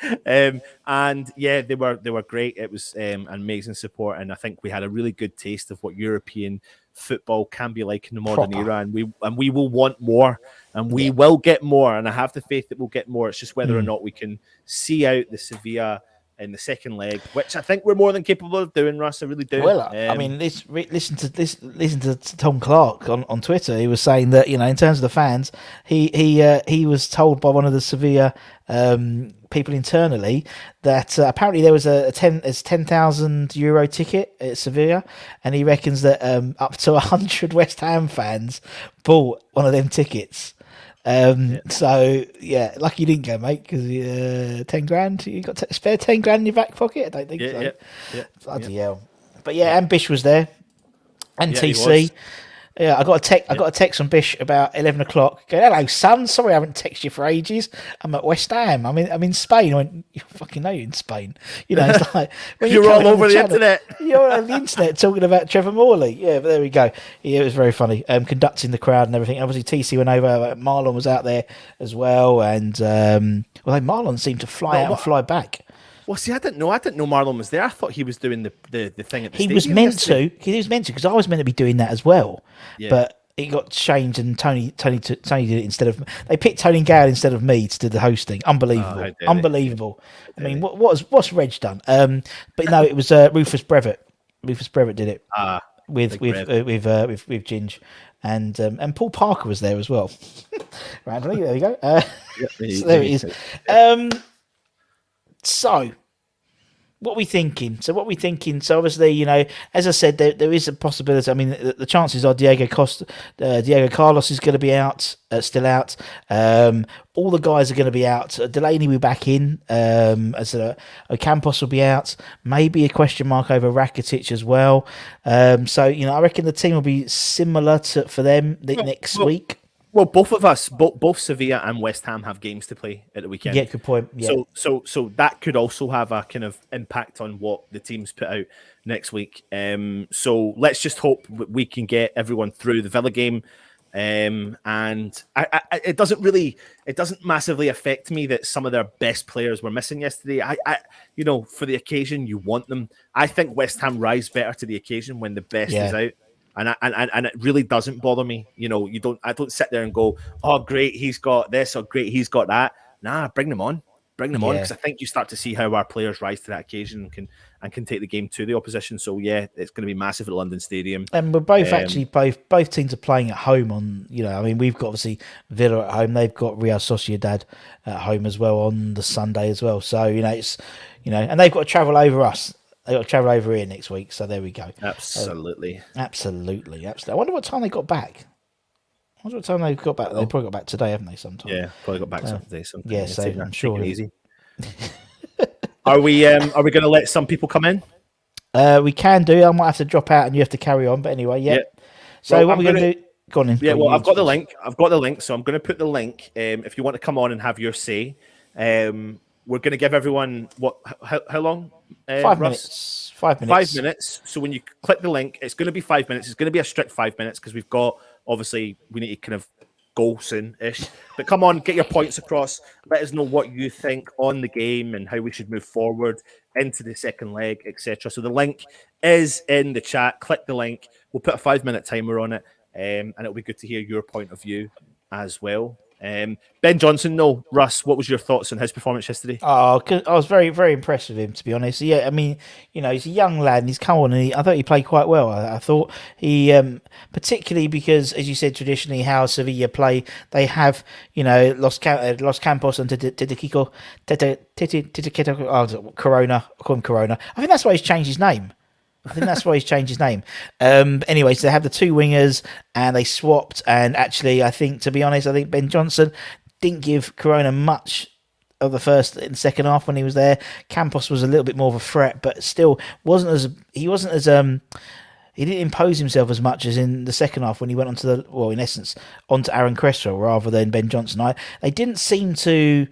And yeah, they were great. It was amazing support, and I think we had a really good taste of what European football can be like in the modern era, and we will want more, and we will get more, and I have the faith that we'll get more. It's just whether or not we can see out the Sevilla in the second leg, which I think we're more than capable of doing, Russ. I really do. Well, listen to Tom Clark on Twitter. He was saying that, in terms of the fans, he was told by one of the Sevilla people internally that apparently there was a 10,000 euro ticket at Sevilla, and he reckons that up to 100 West Ham fans bought one of them tickets. So yeah, lucky you didn't go, mate, because 10 grand. You got spare 10 grand in your back pocket? I don't think so. Bloody hell. But yeah, and Bish was there, and TC. Yeah, I got a text from Bish about 11 o'clock. Going, hello, son. Sorry I haven't texted you for ages. I'm at West Ham. I'm in Spain. I went, you fucking know you're in Spain. It's like when you're all over the internet. You're on the internet talking about Trevor Morley. Yeah, but there we go. Yeah, it was very funny. Conducting the crowd and everything. Obviously, TC went over. Marlon was out there as well, and Marlon seemed to fly out and fly back. Well, see, I didn't know Marlon was there. I thought he was doing the thing at the stadium. He was meant to, because I was meant to be doing that as well. Yeah. But it got changed, and Tony did it instead of. They picked Tony Gale instead of me to do the hosting. Unbelievable, how dare they. unbelievable. I mean, what's Reg done? But no, it was Rufus Brevitt. Rufus Brevitt did it with Ginge, and Paul Parker was there as well. Randomly, there we go. So there it is. So. What we thinking? So obviously, as I said, there is a possibility. I mean, the chances are Diego Carlos is going to be out, still out. All the guys are going to be out. Delaney will be back in. Ocampos will be out. Maybe a question mark over Rakitic as well. So I reckon the team will be similar for them next week. Well, both of us, both Sevilla and West Ham have games to play at the weekend. Yeah, good point. Yeah. So that could also have a kind of impact on what the teams put out next week. So let's just hope we can get everyone through the Villa game. And it doesn't massively affect me that some of their best players were missing yesterday. For the occasion, you want them. I think West Ham rise better to the occasion when the best is out. And it really doesn't bother me. I don't sit there and go, oh, great, he's got this, or great, he's got that. Nah, bring them on, because I think you start to see how our players rise to that occasion and can take the game to the opposition. So yeah, it's going to be massive at the London Stadium. And we're both both teams are playing at home on. We've got obviously Villa at home. They've got Real Sociedad at home as well on the Sunday as well. So it's and they've got to travel over us. They got to travel over here next week, so there we go. Absolutely. I wonder what time they got back. I wonder what time they got back. They probably got back today, haven't they? Sometime. Yeah, probably got back today. Yeah, so I'm sure. Take it easy. Are we going to let some people come in? We can do. I might have to drop out, and you have to carry on. But anyway, yeah. So what we're going to do? Go on in. Yeah, I've got the link. So I'm going to put the link. If you want to come on and have your say, we're going to give everyone how long? 5 minutes. 5 minutes. 5 minutes. So when you click the link, it's going to be 5 minutes. It's going to be a strict 5 minutes because we need to kind of go soon-ish. But come on, get your points across. Let us know what you think on the game and how we should move forward into the second leg, etc. So the link is in the chat. Click the link. We'll put a 5-minute timer on it, and it'll be good to hear your point of view as well. Ben Johnson, Russ, what was your thoughts on his performance yesterday? I was very, very impressed with him, to be honest. Yeah, I mean, he's a young lad and he's come on and I thought he played quite well. I thought he, particularly because, as you said, traditionally how Sevilla play, they have, Los Campos and Corona. I call him Corona. I think that's why he's changed his name. Anyway, so they have the two wingers and they swapped. And actually, I think Ben Johnson didn't give Corona much of the first and second half when he was there. Campos was a little bit more of a threat, but still he didn't impose himself as much as in the second half when he went onto Aaron Cresswell rather than Ben Johnson. They didn't seem to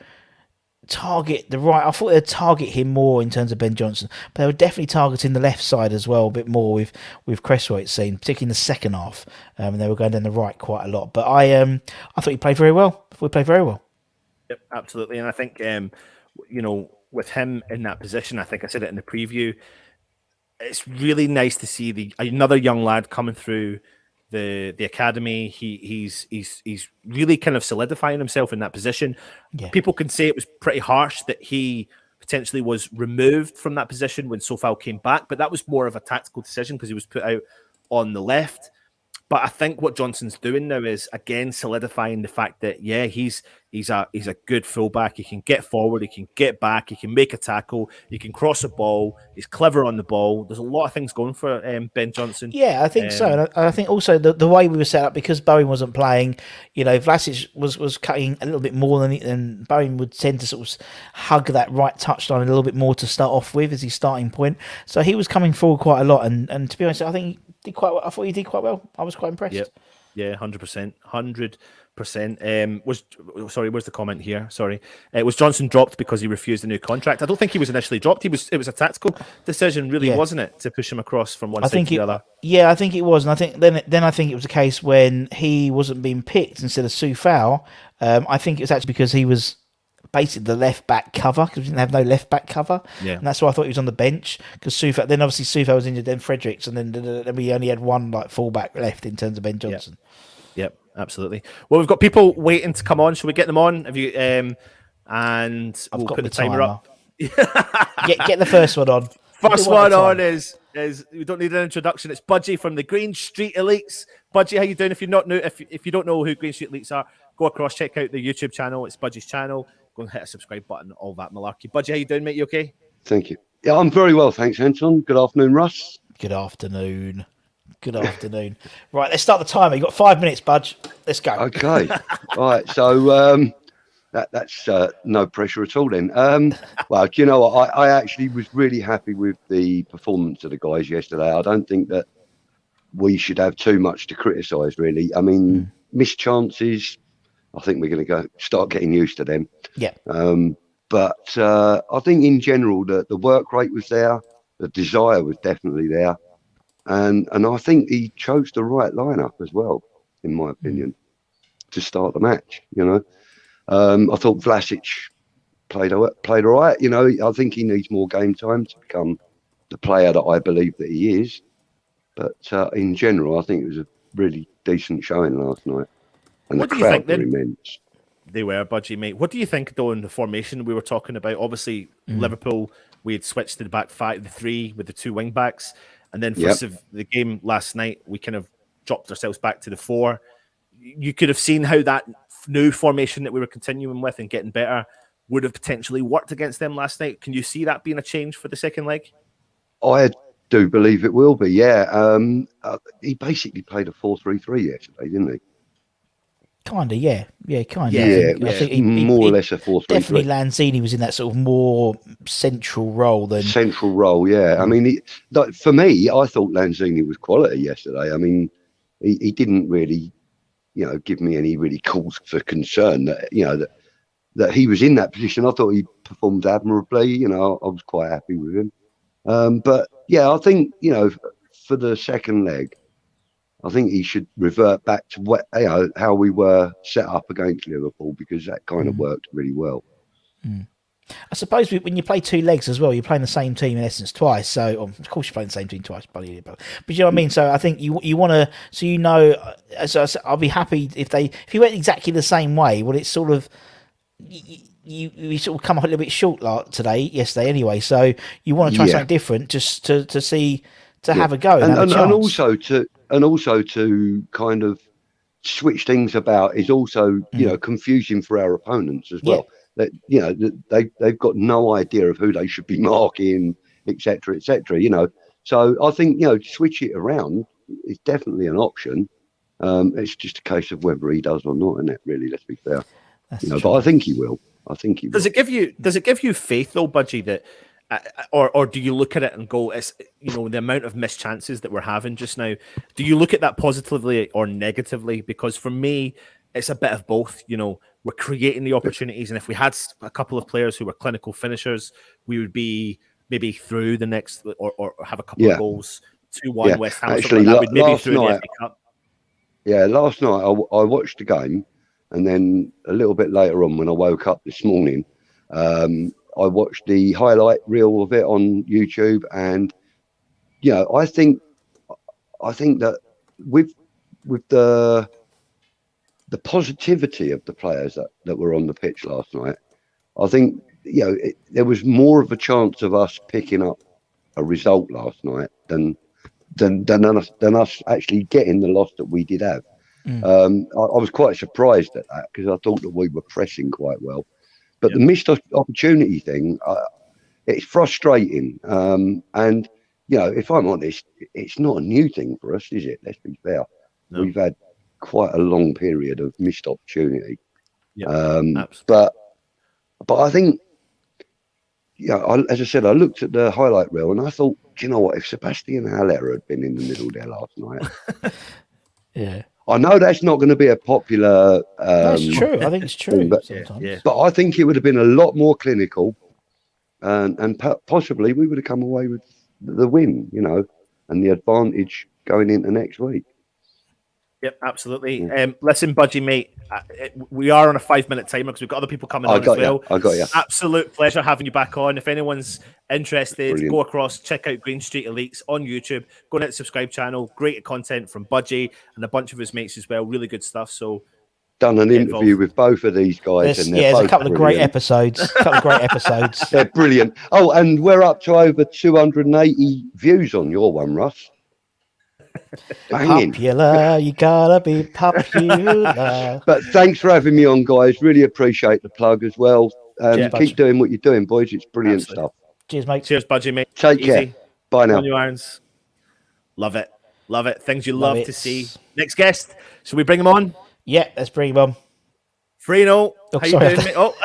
target the right. I thought they'd target him more in terms of Ben Johnson, but they were definitely targeting the left side as well a bit more with Cresswell, it seemed, particularly in the second half, and they were going down the right quite a lot. But I thought he played very well. Yep, absolutely. And I think with him in that position, I think I said it in the preview, it's really nice to see another young lad coming through the academy. He's really kind of solidifying himself in that position. Yeah. People can say it was pretty harsh that he potentially was removed from that position when Sofal came back, but that was more of a tactical decision because he was put out on the left. But I think what Johnson's doing now is again solidifying the fact that he's a good fullback. He can get forward, he can get back, he can make a tackle, he can cross a ball. He's clever on the ball. There's a lot of things going for Ben Johnson. Yeah, I think so. And I think also the way we were set up because Bowen wasn't playing. Vlasic was cutting a little bit more than Bowen would tend to sort of hug that right touchline a little bit more to start off with as his starting point. So he was coming forward quite a lot. And to be honest, I think he did quite well. I thought he did quite well. I was quite impressed. Yep. Yeah, 100%. 100%. Where's the comment here? Sorry. Was Johnson dropped because he refused a new contract? I don't think he was initially dropped. It was a tactical decision, really, wasn't it, to push him across from one side to the other? Yeah, I think it was. And I think then I think it was a case when he wasn't being picked instead of Sufal. I think it was actually because he was basically the left back cover because we didn't have no left back cover, and that's why I thought he was on the bench because Sufal. Then obviously Sufal was injured, then Fredericks, and then we only had one full back left in terms of Ben Johnson. Yep, absolutely. Well, we've got people waiting to come on. Shall we get them on? Have you? And I've we'll got put the the timer up. Get the first one on. We'll First do one at one a on time. is we don't need an introduction. It's Budgie from the Green Street Elites. Budgie, how you doing? If you're not new, if you don't know who Green Street Elites are, go across, check out the YouTube channel. It's Budgie's channel. Go and hit a subscribe button, all that malarkey. Budgie, how you doing, mate? You okay? Thank you. Yeah, I'm very well, thanks, Anton. Good afternoon, Russ. Good afternoon. Good afternoon. Right, let's start the timer. You've got 5 minutes, Budge. Let's go. Okay. Right. So that's no pressure at all then. Well, do you know what? I actually was really happy with the performance of the guys yesterday. I don't think that we should have too much to criticise, really. I mean, missed chances, I think we're going to start getting used to them. Yeah. But I think in general, the work rate was there. The desire was definitely there. And I think he chose the right lineup as well, in my opinion, to start the match. You know, I thought Vlasic played all right. You know, I think he needs more game time to become the player that I believe that he is. But in general, I think it was a really decent showing last night, and What the do you think crowd were then? immense. They were, Budgie, mate. What do you think, though, in the formation we were talking about? Obviously, Liverpool, we had switched to the back five, the three with the two wing backs. And then for the game last night, we kind of dropped ourselves back to the four. You could have seen how that new formation that we were continuing with and getting better would have potentially worked against them last night. Can you see that being a change for the second leg? I do believe it will be, yeah. He basically played a 4-3-3 yesterday, didn't he? Kind of, yeah. Yeah, kind of. Yeah, I think he, more or less a 4-3-3. Definitely Lanzini was in that sort of more central role than... Central role, yeah. I mean, for me, I thought Lanzini was quality yesterday. I mean, he didn't really, give me any really cause for concern that, that he was in that position. I thought he performed admirably. I was quite happy with him. But, yeah, I think, for the second leg, I think he should revert back to how we were set up against Liverpool, because that kind of worked really well. I suppose when you play two legs as well, you're playing the same team in essence twice. So of course you're playing the same team twice, but you know what I mean. So I think you want to, so I'll be happy if you went exactly the same way. Well, it's sort of you sort of come up a little bit short yesterday anyway. So you want to try something different, just to see have a go and have a chance. And also to kind of switch things about is also, confusing for our opponents as well. That they've got no idea of who they should be marking, etc., etc. So I think switch it around is definitely an option. It's just a case of whether he does or not, isn't it? Really, let's be fair. But I think he will. Does it give you faith though, Budgie, that? Or do you look at it and go, it's the amount of missed chances that we're having just now? Do you look at that positively or negatively? Because for me, it's a bit of both. We're creating the opportunities, and if we had a couple of players who were clinical finishers, we would be maybe through the next or have a couple of goals. 2-1 West Ham. Actually, like maybe last through night, the FA Cup. Yeah, last night I watched the game, and then a little bit later on when I woke up this morning, I watched the highlight reel of it on YouTube, and I think that with the positivity of the players that were on the pitch last night, I think there was more of a chance of us picking up a result last night than us actually getting the loss that we did have. I was quite surprised at that, because I thought that we were pressing quite well. But the missed opportunity thing, it's frustrating. And, if I'm honest, it's not a new thing for us, is it? Let's be fair. No. We've had quite a long period of missed opportunity. But I think, as I said, I looked at the highlight reel and I thought, do you know what? If Sebastian Haller had been in the middle there last night. Yeah. I know that's not going to be a popular. That's true. I think it's true. But I think it would have been a lot more clinical, and possibly we would have come away with the win, and the advantage going into next week. Yep, absolutely. Listen, Budgie, mate, we are on a 5-minute timer because we've got other people coming on as well. I got you. Absolute pleasure having you back on. If anyone's interested, Brilliant. go across, check out Green Street Elites on YouTube. Go and hit the subscribe channel. Great content from Budgie and a bunch of his mates as well. Really good stuff. So Done an get interview involved. with both of these guys, There's, and they're there's both a couple of brilliant. great episodes. They're brilliant. Oh, and we're up to over 280 views on your one, Russ. Banging. Popular, you gotta be popular. But thanks for having me on, guys. Really appreciate the plug as well. Cheers, Keep doing what you're doing, boys. It's brilliant stuff. Cheers, mate. Cheers, Budgie, mate. Take care. Bye now. On your irons. Love it. Love it. Things you love to see. Next guest. Should we bring him on? Yeah, let's bring him on. Fredo, how you sorry. doing, mate? Oh,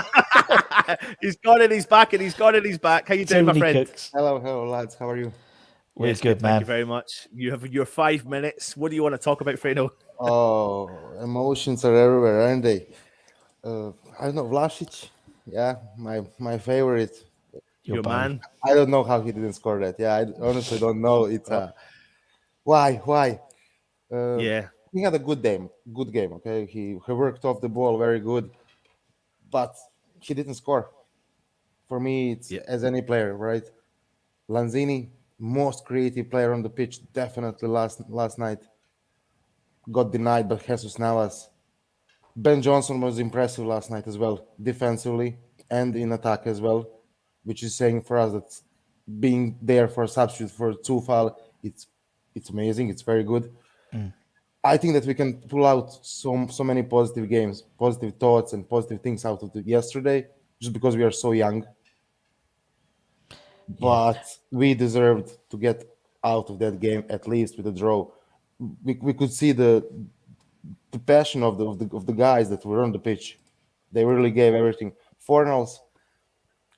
he's gone and he's back, and he's gone and he's back. How you doing, my friend? Hello, lads. How are you? We're Yes, good, Thank man. you very much. You have your 5 minutes. What do you want to talk about, Fredo? Oh, emotions are everywhere, aren't they? I don't know, Vlasic. Yeah, my favorite. Your man. I don't know how he didn't score that. Yeah, I honestly don't know. It's why? Yeah. He had a good game. Okay, he worked off the ball very good, but he didn't score. For me, it's as any player, right? Lanzini, most creative player on the pitch, definitely last night. Got denied by Jesus Navas. Ben Johnson was impressive last night as well, defensively and in attack as well, which is saying for us that being there for a substitute for Tufal, it's amazing. It's very good. I think that we can pull out so many positive games, positive thoughts, and positive things out of yesterday, just because we are so young. But we deserved to get out of that game at least with a draw. We could see the passion of the guys that were on the pitch. They really gave everything. Fornals,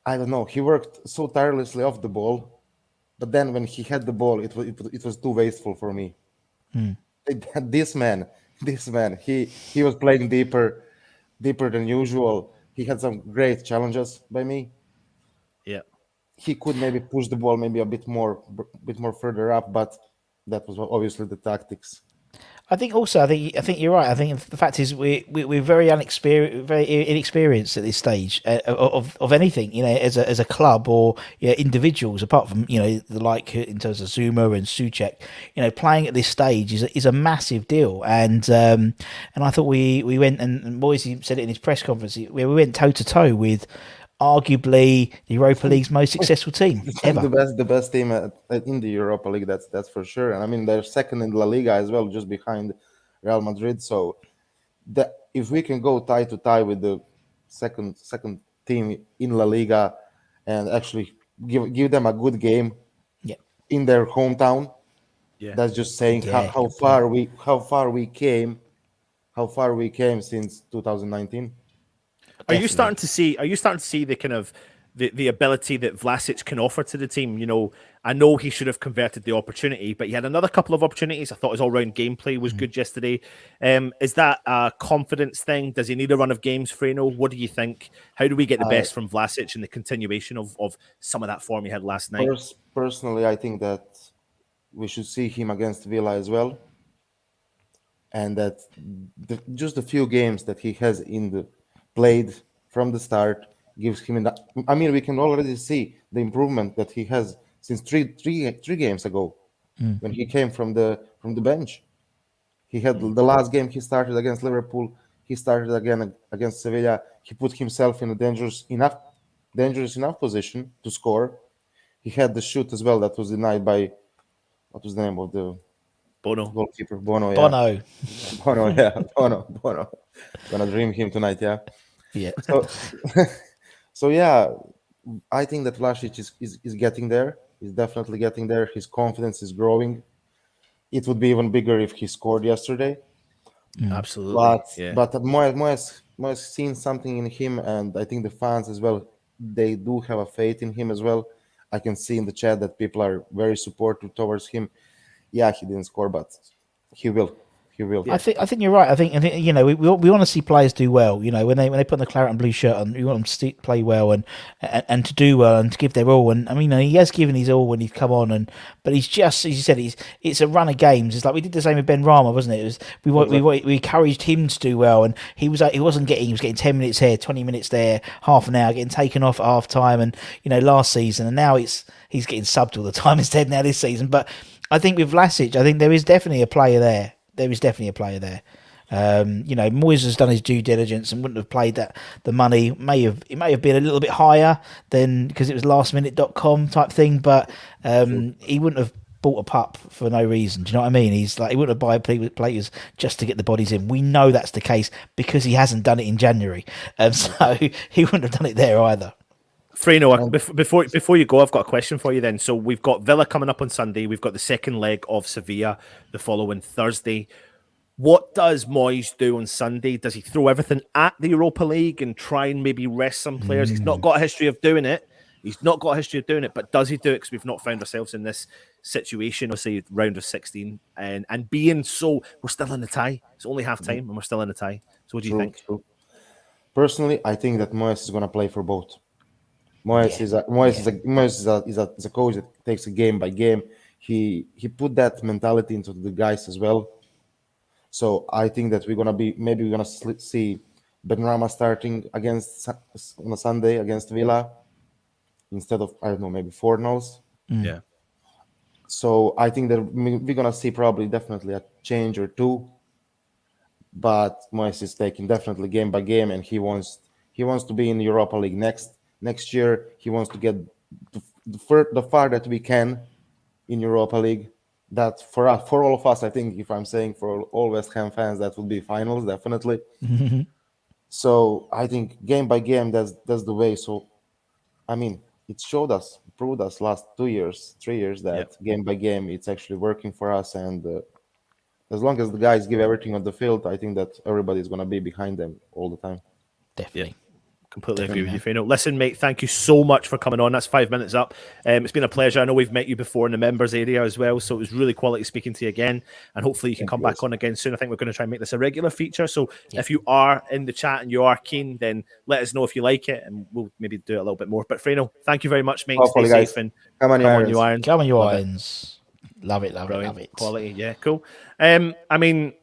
I don't know. He worked so tirelessly off the ball, but then when he had the ball, it was too wasteful for me. This man, he was playing deeper than usual. He had some great challenges by me. Yeah. He could maybe push the ball maybe a bit more further up, but that was obviously the tactics. I think you're right. I think the fact is we're very inexperienced at this stage of anything, as a club or individuals. Apart from the like in terms of Zuma and Suchek, playing at this stage is a massive deal. And I thought we went, and Moyes said it in his press conference, where we went toe to toe with arguably the Europa League's most successful team ever. The best team in the Europa League. That's for sure. And I mean, they're second in La Liga as well, just behind Real Madrid. So if we can go tie to tie with the second team in La Liga and actually give them a good game in their hometown, that's just saying how far we came since 2019. Are you starting to see the kind of the ability that Vlasic can offer to the team? I know he should have converted the opportunity, but he had another couple of opportunities. I thought his all-round gameplay was good yesterday. Is that a confidence thing? Does he need a run of games, Freno? What do you think? How do we get the best from Vlasic and the continuation of some of that form he had last night? Personally, I think that we should see him against Villa as well. And that just the few games that he has played from the start gives him we can already see the improvement that he has since three games ago when he came from the bench. He had the last game he started against Liverpool. He started again against Sevilla. He put himself in a dangerous enough position to score. He had the shoot as well that was denied by, what was the name of the goalkeeper? Bono. Bono. Gonna dream him tonight, yeah. Yeah. So yeah, I think that Vlasic is getting there. He's definitely getting there. His confidence is growing. It would be even bigger if he scored yesterday. Absolutely. But Moyes seen something in him, and I think the fans as well, they do have a faith in him as well. I can see in the chat that people are very supportive towards him. Yeah, he didn't score, but he will he will. I think you're right. I think you know we want to see players do well. You know when they put the claret and blue shirt on, we want them to play well and to do well and to give their all. And I mean, he has given his all when he's come on. But he's just, as you said, it's a run of games. It's like we did the same with Ben Rama, wasn't it? It was we encouraged him to do well, and he was getting 10 minutes here, 20 minutes there, half an hour, getting taken off at half time, and you know last season, and now he's getting subbed all the time instead now this season. But I think with Vlasic, I think there is definitely a player there. You know, Moyes has done his due diligence and wouldn't have played that. The money may have been a little bit higher than because it was lastminute.com type thing, but he wouldn't have bought a pup for no reason. Do you know what I mean? He wouldn't have bought players just to get the bodies in. We know that's the case because he hasn't done it in January, so he wouldn't have done it there either. Fredo, before you go, I've got a question for you then. So we've got Villa coming up on Sunday. We've got the second leg of Sevilla the following Thursday. What does Moyes do on Sunday? Does he throw everything at the Europa League and try and maybe rest some players? He's not got a history of doing it. But does he do it? Because we've not found ourselves in this situation, or say round of 16, and being so, we're still in the tie. It's only half time and we're still in the tie. So what do you think? True. Personally, I think that Moyes is going to play for both. Moyes is a coach that takes a game by game. He put that mentality into the guys as well. So I think that we're gonna see Benrahma starting on a Sunday against Villa instead of maybe Fornals. Yeah. So I think that we're gonna see definitely a change or two. But Moyes is taking definitely game by game, and he wants to be in Europa League next year. He wants to get the far that we can in Europa League. That for all of us, I think, if I'm saying for all West Ham fans, that would be finals definitely. So I think game by game, that's the way. So I mean, it proved us last 2 years, 3 years that game by game it's actually working for us. And as long as the guys give everything on the field, I think that everybody's gonna be behind them all the time. Definitely. Yeah. Completely agree with you, Fredo. Listen, mate, thank you so much for coming on. That's 5 minutes up. It's been a pleasure. I know we've met you before in the members area as well, so it was really quality speaking to you again. And hopefully you can come back on again soon. I think we're going to try and make this a regular feature. So if you are in the chat and you are keen, then let us know if you like it, and we'll maybe do it a little bit more. But Fredo, thank you very much, mate. Hopefully, Stay guys. safe and Come on, you Irons. Come on, you Irons. Love it. Quality, yeah, cool. I mean,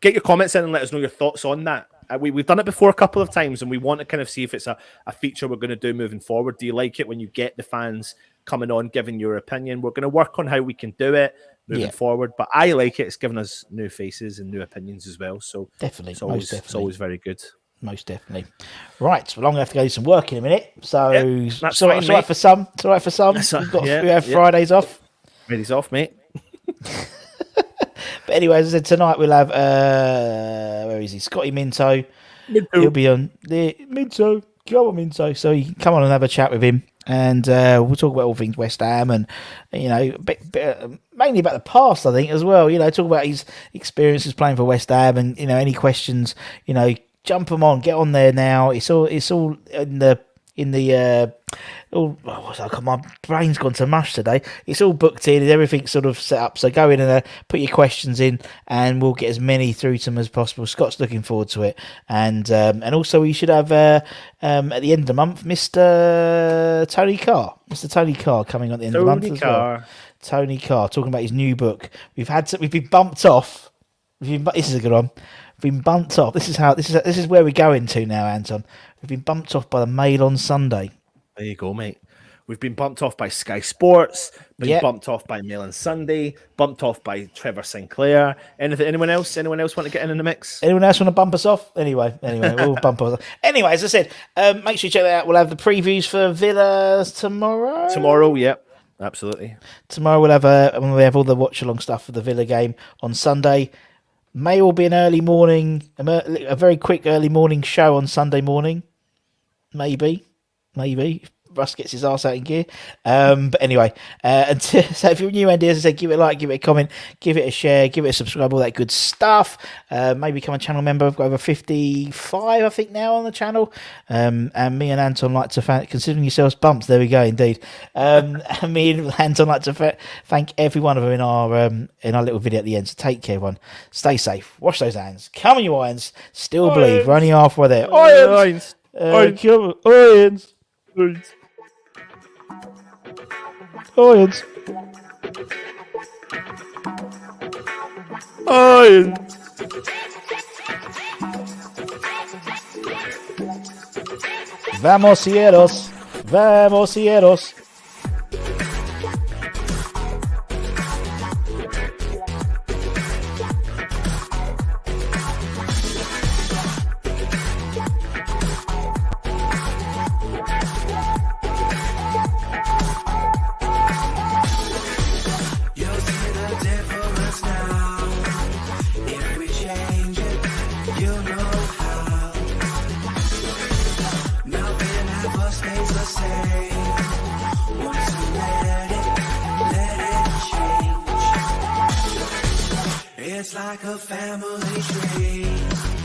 get your comments in and let us know your thoughts on that. We've done it before a couple of times, and we want to kind of see if it's a feature we're going to do moving forward. Do you like it when you get the fans coming on, giving your opinion? We're going to work on how we can do it moving forward, but I like it. It's given us new faces and new opinions as well. So definitely, it's always very good. Most definitely. Right, well, I'm going to have to go do some work in a minute. So that's all right for some. It's all right for some. We have Fridays off. Fridays off, mate. But anyway, as I said, tonight we'll have where is he? Scotty Minto. He'll be on the Minto. Come on, Minto. So you can come on and have a chat with him, and we'll talk about all things West Ham, and you know, mainly about the past, I think, as well. You know, talk about his experiences playing for West Ham, and you know, any questions, you know, jump them on, get on there now. It's all in the my brain's gone to mush today. It's all booked in, everything's sort of set up. So go in and put your questions in, and we'll get as many through to them as possible. Scott's looking forward to it, and also we should have at the end of the month, Mr. Tony Carr coming on at the end of the month as well. Tony Carr talking about his new book. We've been bumped off. This is a good one. We've been bumped off. This is where we're going to now, Anton. We've been bumped off by the Mail on Sunday. There you go, mate. We've been bumped off by Sky Sports, bumped off by Mail on Sunday, bumped off by Trevor Sinclair. Anyone else? Anyone else want to get in the mix? Anyone else want to bump us off? Anyway, we'll bump us off. Anyway, as I said, make sure you check that out. We'll have the previews for Villa tomorrow. Tomorrow, yep. Absolutely. Tomorrow we'll have all the watch-along stuff for the Villa game on Sunday. May all be an early morning, a very quick early morning show on Sunday morning. Maybe. Russ gets his arse out in gear. But anyway, so if you're new, Andy, as I said, give it a like, give it a comment, give it a share, give it a subscribe, all that good stuff. Maybe become a channel member. I've got over 55, I think, now on the channel. And me and Anton like to considering yourselves bumps. There we go, indeed. And me and Anton like to thank every one of them in our little video at the end. So take care, everyone. Stay safe. Wash those hands. Come on, you irons. Still believe. We're only halfway there. Irons. Irons. Come on. Irons. Irons. Irons. Vamos, cieros. Vamos, cieros. It's like a family tree.